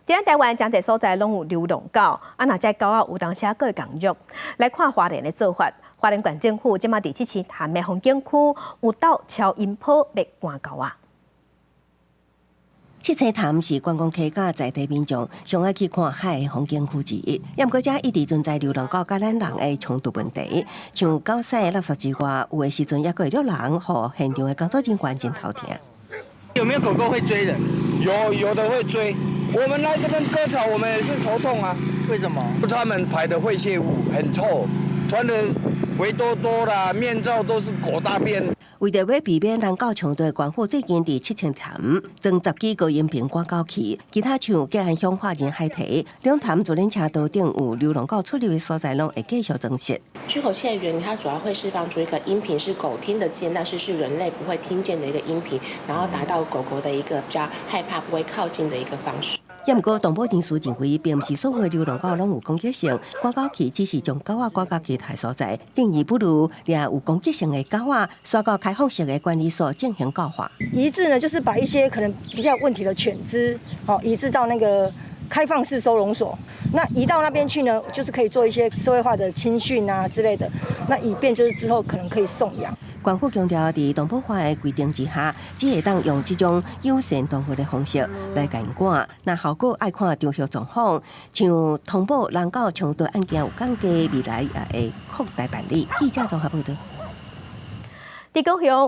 伫台湾真侪所在拢有流浪狗，若这狗仔有当时佫会共虐。来看花莲的做法，花莲县政府即马伫七星潭的风景区有斗超音波来赶狗仔。七星潭是观光客甲在地民众上爱去看海的风景区之一，也毋过遮一直存在流浪狗甲咱人的冲突问题，像狗屎垃圾之外，有的时阵也佫会惹人，互现场的工作人员真头疼。有没有狗狗会追人？有的会追。我们来这边割草，我们也是头痛啊。为什么？他们排的废弃物很臭，穿的围多多啦，面罩都是狗大便。为着要避免人狗冲突，官府最近伫七星潭装10几个音频赶狗器，其他像吉安乡花莲海堤、两潭自行车道顶有流浪狗出入的所在，拢会继续装饰。驱口器的原理，它主要会释放出一个音频，是狗听得见，但是人类不会听见的一个音频，然后达到狗狗的一个比较害怕、不会靠近的一个方式。也毋过，动保人士认为，并不是所有的流浪狗拢有攻击性，赶狗器只是将狗仔赶到其他所在，定义不如掠有攻击性的狗仔刷到开放式的管理所进行教化。移置呢，就是把一些可能比较有问题的犬只，移置到那个开放式收容所。那移到那边去呢，就是可以做一些社会化的亲训啊之类的，那以便就是之后可能可以送养。官府强调，在动保法的规定之下，只会当用这种友善动物的方式来监管。那效果爱看中央状况，像通报人狗冲突案件有降低，未来也会扩大办理。记者综合报道。伫高雄。